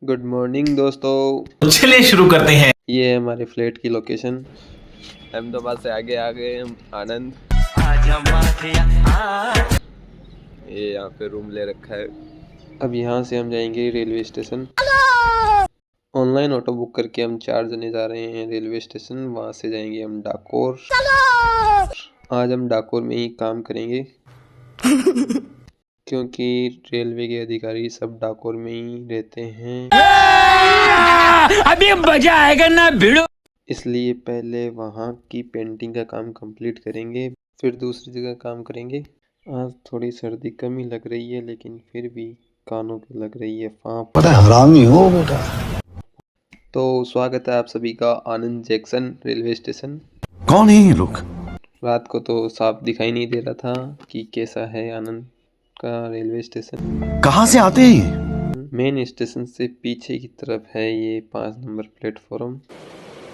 Good morning दोस्तों, तो चलिए शुरू करते हैं। ये है हमारे फ्लैट की लोकेशन। अहमदाबाद से आगे आ गए हम आनंद। ये यहाँ पे रूम ले रखा है। अब यहाँ से हम जाएंगे railway station. Online auto book करके हम 4 जने जा रहे हैं रेलवे स्टेशन। वहाँ से जाएंगे हम डाकोर। आज हम डाकोर में ही काम करेंगे क्योंकि रेलवे के अधिकारी सब डाकोर में ही रहते हैं। अभी मजा आएगा ना भिड़ो। इसलिए पहले वहाँ की पेंटिंग का काम कंप्लीट करेंगे, फिर दूसरी जगह काम करेंगे। आज थोड़ी सर्दी कम ही लग रही है, लेकिन फिर भी कानों पे लग रही है फाँप। पता हरामी हो बेटा। तो स्वागत है आप सभी का आनंद जंक्शन रेलवे स्टेशन। कौन है ये लोग? रात को तो साफ दिखाई नहीं दे रहा था कि कैसा है आनंद का रेलवे स्टेशन। कहाँ से आते हैं ये? मेन स्टेशन से पीछे की तरफ है ये 5 नंबर प्लेटफॉर्म।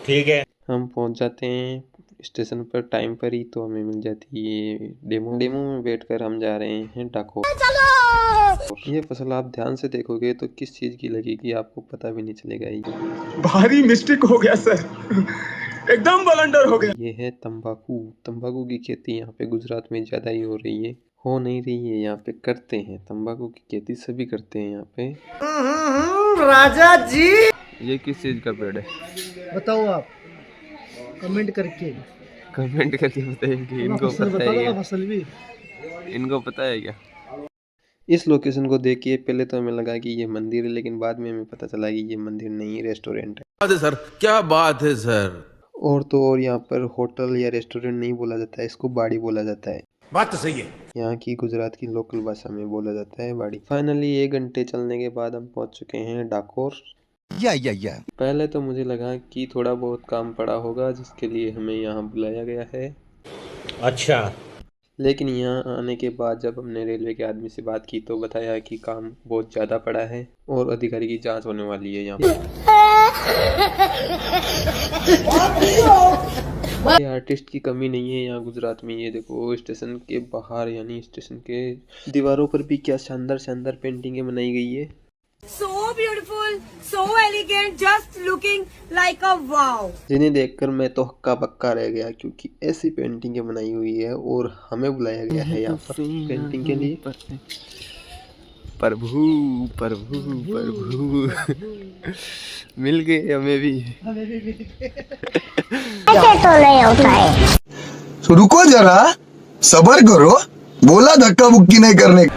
ठीक है, हम पहुंच जाते हैं स्टेशन पर टाइम पर ही, तो हमें मिल जाती है डेमो में बैठकर हम जा रहे हैं डाकोर। ये फसल आप ध्यान से देखोगे तो किस चीज की लगेगी आपको पता भी नहीं चलेगा। ये भारी मिस्टेक हो गया सर, एकदम ब्लंडर हो गया। ये है तंबाकू की खेती यहाँ पे गुजरात में ज्यादा ही हो रही है। हो नहीं रही है, यहाँ पे करते हैं तंबाकू की खेती, सभी करते हैं यहाँ पे। राजा जी, ये किस चीज का पेड़ है बताओ आप कमेंट करके बताएंगे। इनको फसल पता है बताओ, क्या? फसल भी इनको पता है क्या? इस लोकेशन को देखिए, पहले तो हमें लगा कि ये मंदिर है, लेकिन बाद में हमें पता चला कि ये मंदिर नहीं, रेस्टोरेंट है। सर क्या बात है सर। और तो और यहाँ पर होटल या रेस्टोरेंट नहीं बोला जाता है, इसको बाड़ी बोला जाता है। बात तो सही है। यहाँ की गुजरात की लोकल भाषा में बोला जाता है बाड़ी। फाइनली 1 घंटे चलने के बाद हम पहुँच चुके हैं डाकोर। या पहले तो मुझे लगा कि थोड़ा बहुत काम पड़ा होगा जिसके लिए हमें यहाँ बुलाया गया है। अच्छा, लेकिन यहाँ आने के बाद जब हमने रेलवे के आदमी से बात की तो बताया कि काम बहुत ज़्यादा पड़ा है और अधिकारी की जांच होने वाली है यहाँ पे। आर्टिस्ट की कमी नहीं है यहाँ गुजरात में। ये देखो स्टेशन के बाहर यानी स्टेशन के दीवारों पर भी क्या शानदार पेंटिंगें बनाई गई है। So beautiful, so elegant, just looking like a wow. जिन्हें देखकर मैं तो हक्का बक्का रह गया, क्योंकि ऐसी पेंटिंगें बनाई हुई है और हमें बुलाया गया है यहाँ पर पेंटिंग के लिए। प्रभु मिल गए हमें भी। तो रुको जरा, सबर करो, बोला धक्का मुक्की नहीं करने।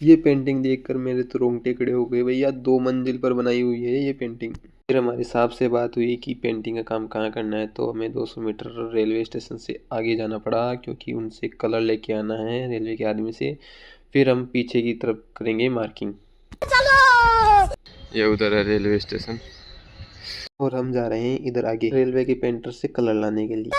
ये पेंटिंग देखकर मेरे तो रोंगटे खड़े हो गए। भैया 2 मंजिल पर बनाई हुई है ये पेंटिंग। फिर हमारे साहब से बात हुई कि पेंटिंग का काम कहाँ करना है, तो हमें 200 मीटर रेलवे स्टेशन से आगे जाना पड़ा, क्योंकि उनसे कलर लेके आना है रेलवे के आदमी से। फिर हम पीछे की तरफ करेंगे मार्किंग। ये उधर है रेलवे स्टेशन और हम जा रहे हैं इधर आगे रेलवे के पेंटर से कलर लाने के लिए।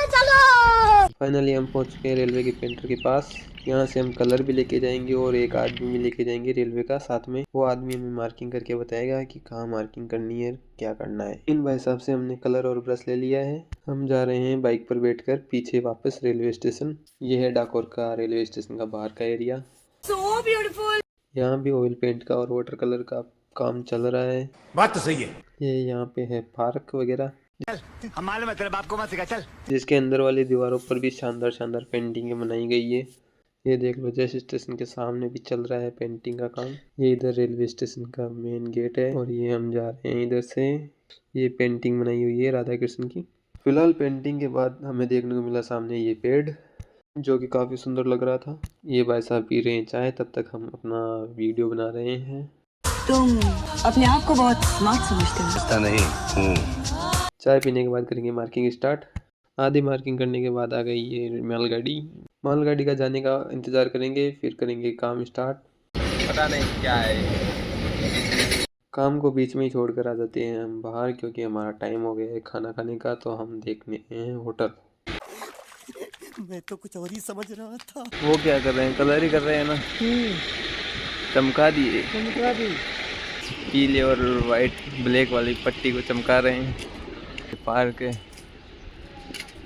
फाइनली हम पहुंच चुके हैं रेलवे के पेंटर के पास। यहाँ से हम कलर भी लेके जाएंगे और एक आदमी भी लेके जाएंगे रेलवे का साथ में। वो आदमी हमें मार्किंग करके बताएगा कि कहाँ मार्किंग करनी है, क्या करना है। इन भाई साहब से हमने कलर और ब्रश ले लिया है। हम जा रहे हैं बाइक पर बैठकर पीछे वापस रेलवे स्टेशन। ये है डाकोर का रेलवे स्टेशन का बाहर का एरिया। So beautiful. यहाँ भी ऑयल पेंट का और वाटर कलर का काम चल रहा है। बात तो सही है। ये यहाँ पे है पार्क वगैरह, हमारे मतलब आपको मत सिखा, चल। जिसके अंदर वाली दीवारों पर भी शानदार पेंटिंगें बनाई गई है। ये देख लो, जैसे स्टेशन के सामने भी चल रहा है पेंटिंग का काम। ये इधर रेलवे स्टेशन का मेन गेट है और ये हम जा रहे हैं इधर से। ये पेंटिंग बनाई हुई है राधा कृष्ण की। फिलहाल पेंटिंग के बाद हमें देखने को मिला सामने ये पेड़, जो कि काफ़ी सुंदर लग रहा था। ये भाई साहब पी रहे हैं चाय, तब तक हम अपना वीडियो बना रहे हैं। तुम अपने आप को बहुत स्मार्ट समझते हो। ऐसा नहीं। चाय पीने के बाद करेंगे मार्किंग स्टार्ट। आधी मार्किंग करने के बाद आ गई ये मालगाड़ी का जाने का इंतज़ार करेंगे, फिर करेंगे काम स्टार्ट। पता नहीं क्या है, काम को बीच में ही छोड़कर आ जाते हैं हम बाहर, क्योंकि हमारा टाइम हो गया है खाना खाने का। तो हम देखने हैं होटल। मैं तो कुछ और ही समझ रहा था। वो क्या कर रहे हैं? कलर ही कर रहे हैं ना। चमका दिए, पीले और वाइट ब्लैक वाली पट्टी को चमका रहे हैं। पार्क है,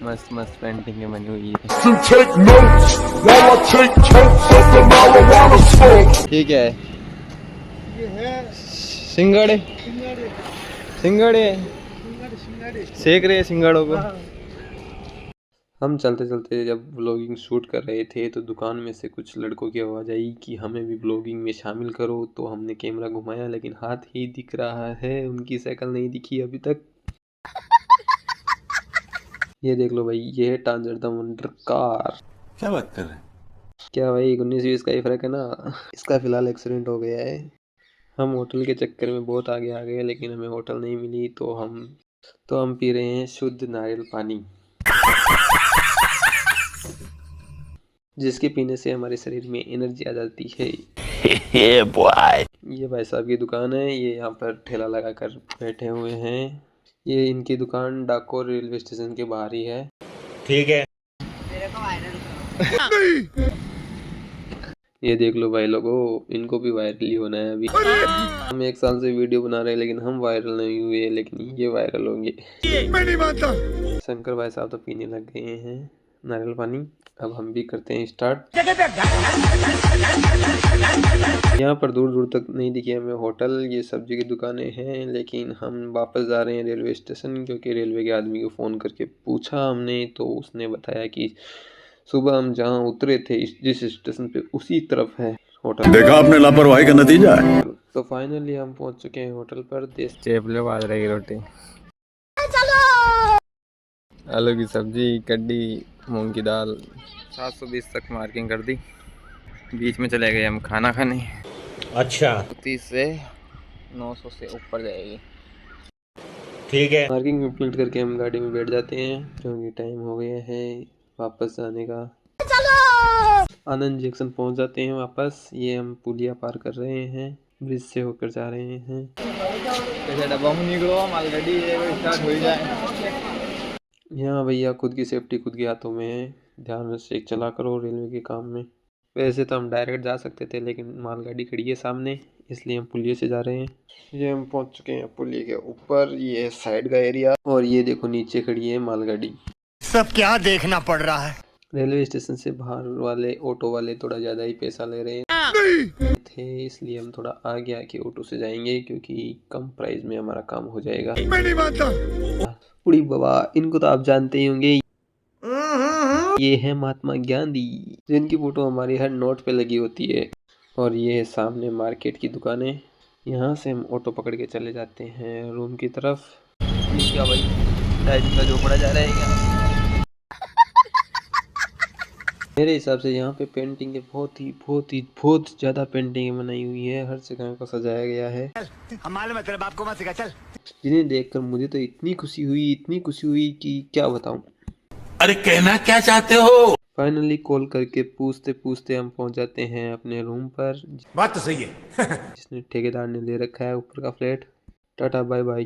मस्त पेंटिंगें बनी हुई है। ये क्या है? ये है सिंगड़े। सिंगड़े सेक रहे सिंगड़ों को। हम चलते चलते जब व्लॉगिंग शूट कर रहे थे तो दुकान में से कुछ लड़कों की आवाज़ आई कि हमें भी व्लॉगिंग में शामिल करो। तो हमने कैमरा घुमाया लेकिन हाथ ही दिख रहा है, उनकी शक्ल नहीं दिखी अभी तक। ये देख लो भाई, ये है टांजर द वंडर कार। क्या बात कर रहे हैं? क्या भाई 19-20 का ही फर्क है ना। इसका फिलहाल एक्सीडेंट हो गया है। हम होटल के चक्कर में बहुत आगे आ गए लेकिन हमें होटल नहीं मिली तो हम पी रहे हैं शुद्ध नारियल पानी, जिसके पीने से हमारे शरीर में एनर्जी आ जाती है। ये भाई साहब की दुकान है, ये यहाँ पर ठेला लगा कर बैठे हुए हैं। ये इनकी दुकान डाकोर रेलवे स्टेशन के बाहर ही है। ठीक है। ये देख लो भाई लोगों, इनको भी वायरल ही होना है अभी। हम 1 साल से वीडियो बना रहे हैं लेकिन हम वायरल नहीं हुए, लेकिन ये वायरल होंगे। मैं नहीं मानता। शंकर भाई साहब तो पीने लग गए हैं नारियल पानी। अब हम भी करते हैं स्टार्ट। यहाँ पर दूर दूर तक नहीं दिखी हमें होटल, ये सब्जी की दुकानें हैं। लेकिन हम वापस जा रहे हैं रेलवे स्टेशन, क्योंकि रेलवे के आदमी को फ़ोन करके पूछा हमने तो उसने बताया कि सुबह हम जहाँ उतरे थे जिस स्टेशन पे उसी तरफ है होटल। देखा आपने लापरवाही का नतीजा है। तो फाइनली हम पहुँच चुके हैं होटल पर। चेपले बाजरे की रोटी, आलू की सब्जी, कड्डी, मूंग की दाल। 720 तक मार्किंग कर दी। बीच में चले गए हम खाना खाने। अच्छा 30 से 900 से ऊपर जाएगी। ठीक है। पार्किंग में प्रिंट करके हम गाड़ी में बैठ जाते हैं क्योंकि टाइम हो गया है वापस जाने का। आनंद जंक्शन पहुंच जाते हैं वापस। ये हम पुलिया पार कर रहे हैं, ब्रिज से होकर जा रहे हैं। डब्बा में निकलो, मालगाड़ी स्टार्ट हो जाए। यहाँ भैया खुद की सेफ्टी खुद के हाथों में है, ध्यान से चला करो रेलवे के काम में। वैसे तो हम डायरेक्ट जा सकते थे लेकिन मालगाड़ी खड़ी है सामने, इसलिए हम पुलिये से जा रहे हैं। ये हम पहुंच चुके हैं पुलिये के ऊपर। ये है साइड का एरिया और ये देखो नीचे खड़ी है मालगाड़ी। सब क्या देखना पड़ रहा है। रेलवे स्टेशन से बाहर वाले ऑटो वाले थोड़ा ज़्यादा ही पैसा ले रहे थे, इसलिए हम थोड़ा आगे आके ऑटो से जाएंगे क्योंकि कम प्राइस में हमारा काम हो जाएगा। मैं नहीं मानता। उड़ी बाबा, इनको तो आप जानते ही होंगे, ये है महात्मा गांधी, जिनकी फोटो हमारी हर नोट पे लगी होती है। और ये है सामने मार्केट की दुकानें। यहाँ से हम ऑटो पकड़ के चले जाते हैं रूम की तरफ। ये क्या भाई, डायरी का जो पड़ा जा रहा है क्या? मेरे हिसाब से यहाँ पे पेंटिंग बहुत ज़्यादा पेंटिंग बनाई हुई है, हर जगह को सजाया गया है। हमारे में तेरे बाप को मत सिखा, चल। जिन्हें देखकर मुझे तो इतनी खुशी हुई कि क्या बताऊं। अरे कहना क्या चाहते हो? फाइनली कॉल करके पूछते पूछते हम पहुंच जाते हैं अपने रूम पर। बात तो सही है। जिसने ठेकेदार ने ले रखा है ऊपर का फ्लैट। Tata bye bye.